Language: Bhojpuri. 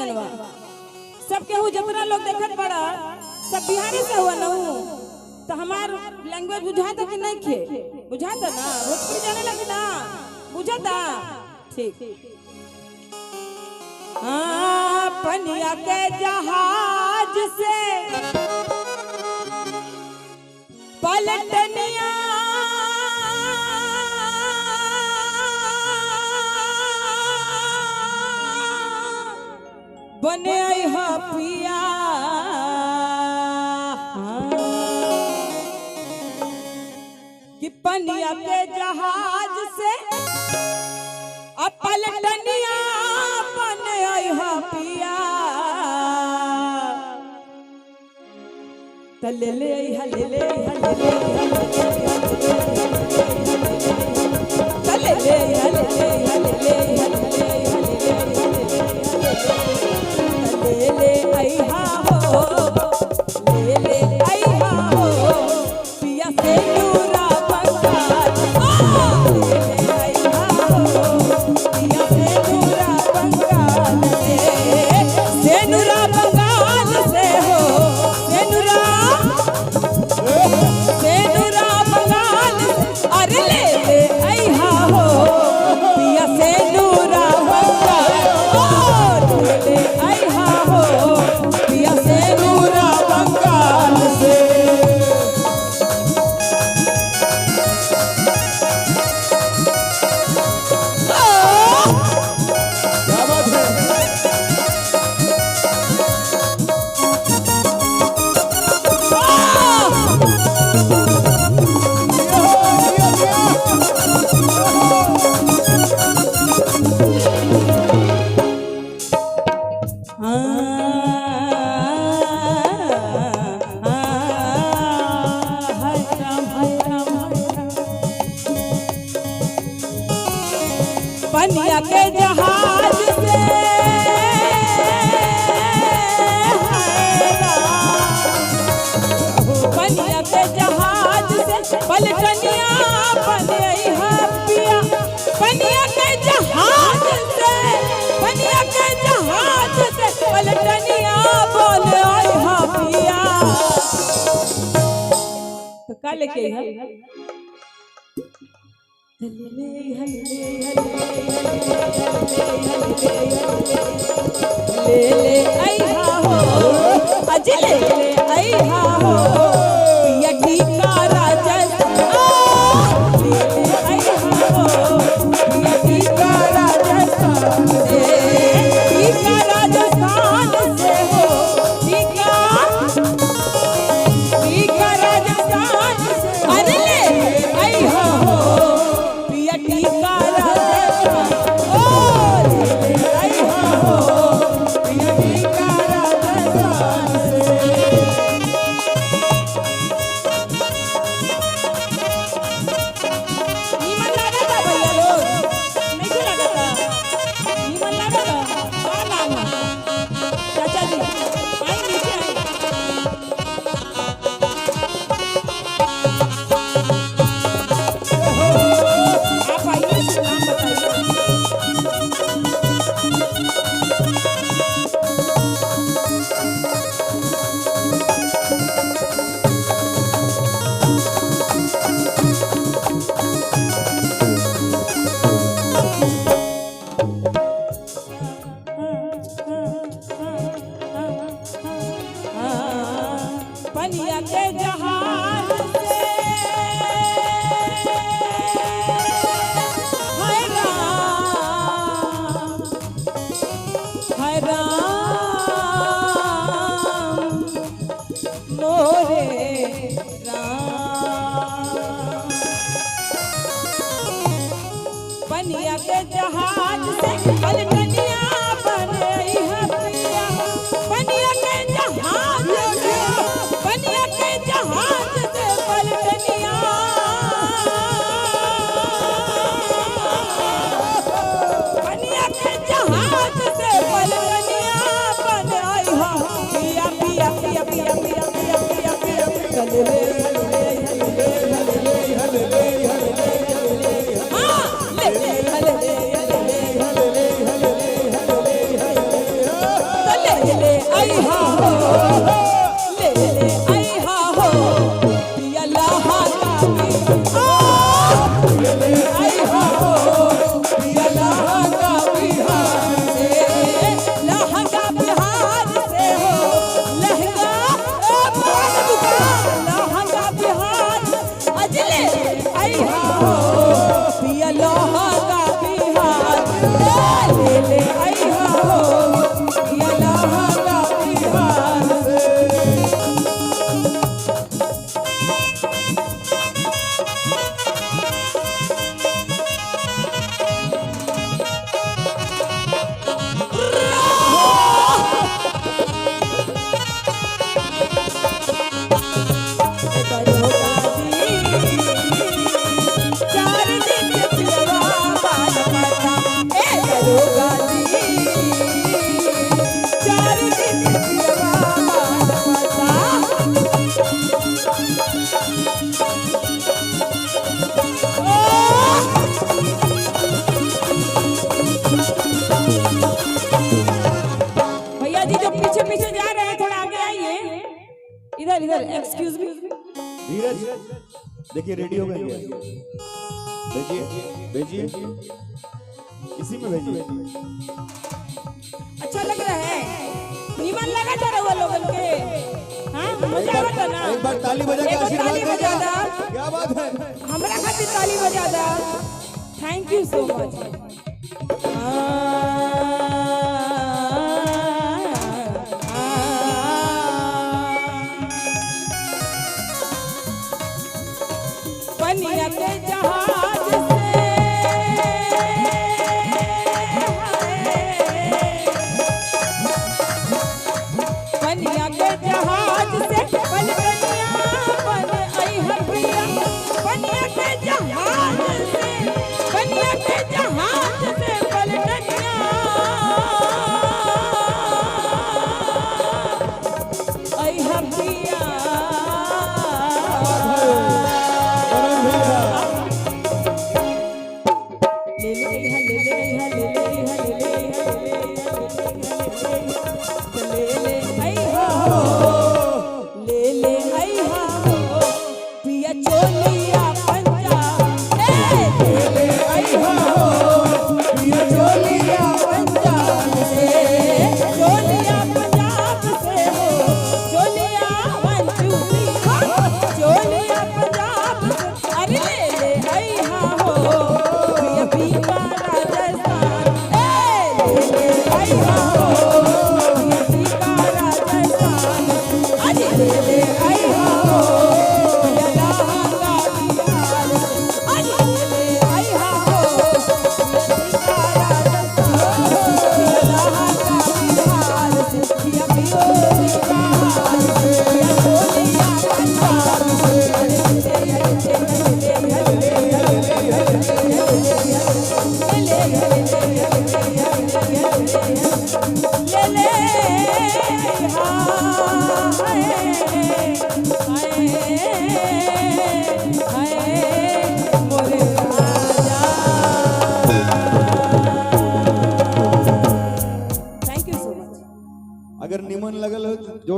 गल बा सब केहू जितना लोग देखत बड़ा सब बिहारी से हुआ न तो हमार लैंग्वेज बुझाता कि नहीं खे बुझाता ना भोजपुरी जाने लगी ना बुझाता ठीक हाँ पनिया के जहाज से पलटनिया बने हा पिया कि पनिया के जहाज से पलटनिया बने हा पिया ले ले ले ले पनिया के जहाज से पनिया के जहाज से पलटनिया बने हा पिया पनिया के जहाज से पनिया के जहाज से पलटनिया बने हा पिया तो का लेके ले आइहा हो अज ले आइहा हो पिया टीका राजस्थान ले आइहा हो पिया टीका राजस्थान से टीका राजस्थान से हो टीका राजस्थान से अरे ले आइहा हो पिया टीका राजस्थान ओ ले आइहा हो पिया टीका राजस्थान से नीमन लागता भैया लोग नहीं लागता नीमन लागता का नाम चाचा जी आई नीचे आई आप आइए नाम बताइए पनिया के जहाज से हाय राम मोरे राम पनिया के जहाज से पलटनिया बने हा पिया पनिया के जहाज से पनिया के आई हा हो, ले ले आई हा हो, पिया लहंगा बिहार, ले ले आई हा हो, पिया लहंगा बिहार से, लहंगा बिहार से हो, लहंगा लहंगा बिहार, अजले आई हा हो, पिया लहंगा बिहार, ले ले आई हा हो, पिया लहंगा बिहार से। भैया जी जो पीछे पीछे जा रहे हैं थोड़ा आगे आइए, इधर इधर, एक्सक्यूज मी। धीरज देखिए रेडी हो गए क्या? भेजिए भेजिए, इसी में भेजिए। अच्छा लग रहा है, नीमन लगा था रहुआ लोगन के, हाँ मजा आवता ना। एक बार ताली बजा के एगो आशीर्वाद ताली बजा देना। दा, क्या बात है? हमरा खातिर ताली बजा दा। Thank you so much. पनिया के जहाज से पनिया के जहाज से पलकनिया बन आई हरबिया, पनिया के जहाज से, पनिया के जहाज से पलकनिया आई हरबिया। ले ले हा ले ले हा ले ले हा ले ले हा ले ले आई हा हो, ले ले आई हा हो, पिया चोलिया पंजाब, ले ले आई हा हो, पिया चोलिया पंजाब से, चोलिया पंजाब से हो, चोलिया 1 2 3 चोलिया पंजाब से, अरे ले ले आई हा हो, पिया बीमा राजस्थान, ले ले आई हा हो, पिया बीमा राजस्थान, अरे ले ले आई हा हो, पिया लहंगा बिहार से, अरे ले ले आई हा हो, पिया बीमा राजस्थान, पिया लहंगा बिहार से, पिया बीमा बिहार से, पिया चोलिया पंजाब से, अरे ले ले ले ले